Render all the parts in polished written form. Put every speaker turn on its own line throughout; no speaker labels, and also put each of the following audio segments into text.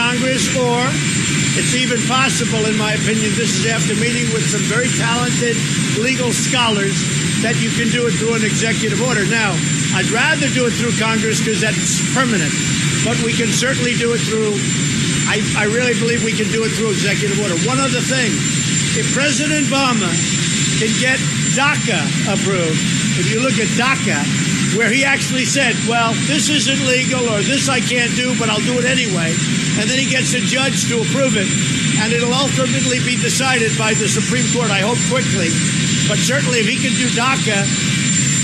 Congress, or it's even possible, in my opinion, this is after meeting with some very talented legal scholars, that you can do it through an executive order. Now, I'd rather do it through Congress because that's permanent, but we can certainly do it through, I really believe we can do it through executive order. One other thing, if President Obama can get DACA approved, if you look at DACA, where he actually said, well, this isn't legal or this I can't do, but I'll do it anyway, and then he gets a judge to approve it, and it'll ultimately be decided by the Supreme Court, I hope quickly. But certainly if he can do DACA,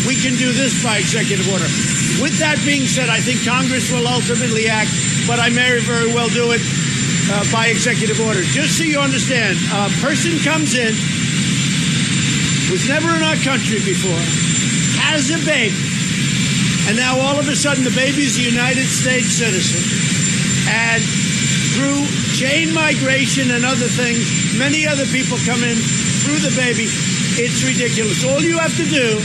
we can do this by executive order. With that being said, I think Congress will ultimately act, but I may very well do it by executive order. Just so you understand, a person comes in, was never in our country before, has a baby, and now all of a sudden the baby's a United States citizen. And through chain migration and other things, many other people come in through the baby. It's ridiculous. All you have to do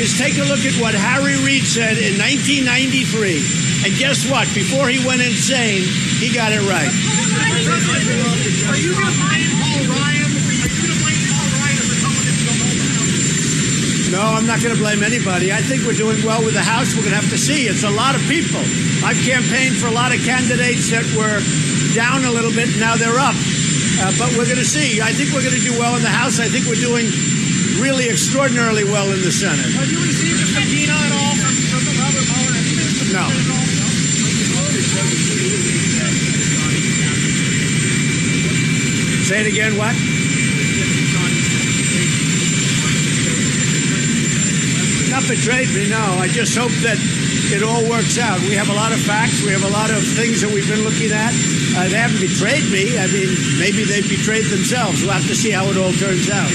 is take a look at what Harry Reid said in 1993. And guess what? Before he went insane, he got it right.
Are you going to blame Paul Ryan? Are you going to blame Paul Ryan for someone that's come over?
No, I'm not going to blame anybody. I think we're doing well with the House. We're going to have to see. It's a lot of people. I've campaigned for a lot of candidates that were down a little bit. Now they're up. But we're going to see. I think we're going to do well in the House. I think we're doing really extraordinarily well in the Senate.
Have you received a subpoena at all from Robert Mueller?
No. Say it again, what? Not betrayed me, no. I just hope that it all works out. We have a lot of facts. We have a lot of things that we've been looking at. They haven't betrayed me. I mean, maybe they betrayed themselves. We'll have to see how it all turns out.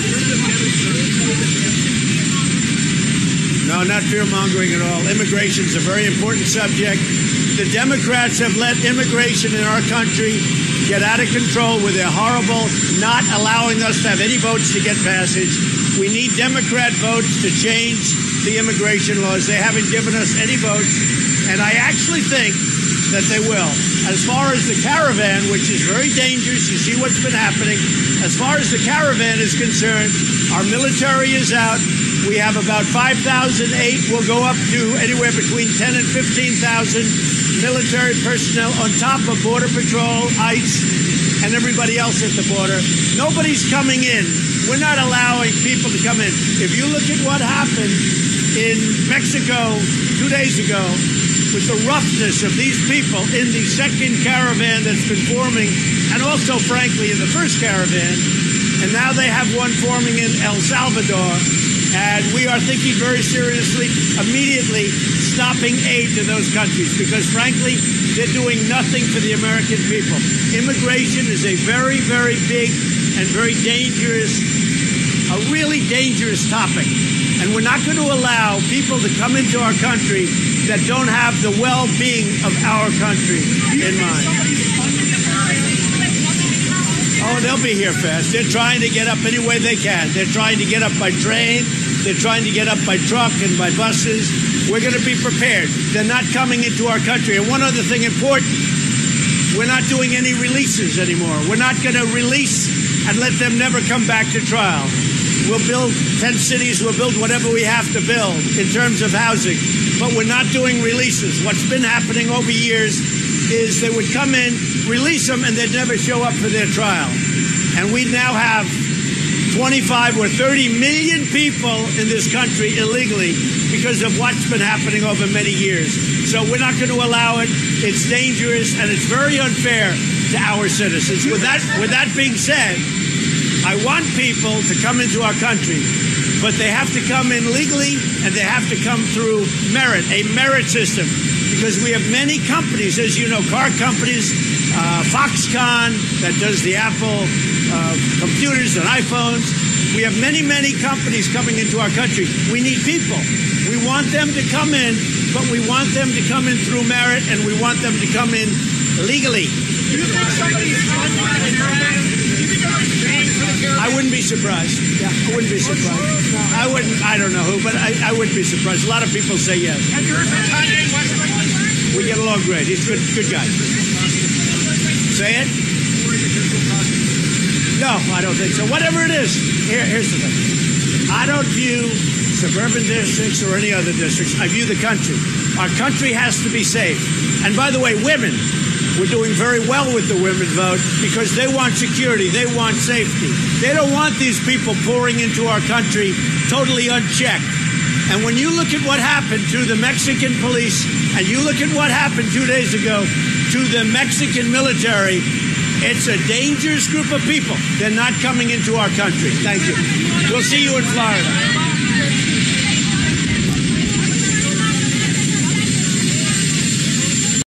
No, not fear-mongering at all. Immigration is a very important subject. The Democrats have let immigration in our country get out of control with their horrible not allowing us to have any votes to get passage. We need Democrat votes to change the immigration laws. They haven't given us any votes, and I actually think that they will. As far as the caravan, which is very dangerous, you see what's been happening. As far as the caravan is concerned, our military is out. We have about 5,008. We'll go up to anywhere between 10 and 15,000 military personnel on top of Border Patrol, ICE, and everybody else at the border. Nobody's coming in. We're not allowing people to come in. If you look at what happened in Mexico 2 days ago, with the roughness of these people in the second caravan that's been forming, and also, frankly, in the first caravan, and now they have one forming in El Salvador, and we are thinking very seriously, immediately stopping aid to those countries, because, frankly, they're doing nothing for the American people. Immigration is a very, very big and very dangerous, a really dangerous topic. And we're not going to allow people to come into our country that don't have the well-being of our country in mind. Oh, they'll be here fast. They're trying to get up any way they can. They're trying to get up by train. They're trying to get up by truck and by buses. We're going to be prepared. They're not coming into our country. And one other thing important, we're not doing any releases anymore. We're not going to release and let them never come back to trial. We'll build 10 cities. We'll build whatever we have to build in terms of housing. But we're not doing releases. What's been happening over years is they would come in, release them, and they'd never show up for their trial. And we now have 25 or 30 million people in this country illegally because of what's been happening over many years. So we're not going to allow it. It's dangerous, and it's very unfair to our citizens. With that being said, I want people to come into our country, but they have to come in legally, and they have to come through merit, a merit system, because we have many companies, as you know, car companies, Foxconn, that does the Apple computers and iPhones. We have many, many companies coming into our country. We need people. We want them to come in, but we want them to come in through merit, and we want them to come in legally.
Do you think somebody's funding the caravan?
I wouldn't be surprised. Yeah, I wouldn't be surprised. No, I wouldn't. I don't know who, but I wouldn't be surprised. A lot of people say yes.
Have you heard from Kanye West?
We get along great. He's a good guy. Say Say it. No, I don't think so. Whatever it is, here's the thing. I don't view suburban districts or any other districts. I view the country. Our country has to be safe. And by the way, women, we're doing very well with the women vote because they want security. They want safety. They don't want these people pouring into our country totally unchecked. And when you look at what happened to the Mexican police and you look at what happened 2 days ago to the Mexican military, it's a dangerous group of people. They're not coming into our country. Thank you. We'll see you in Florida.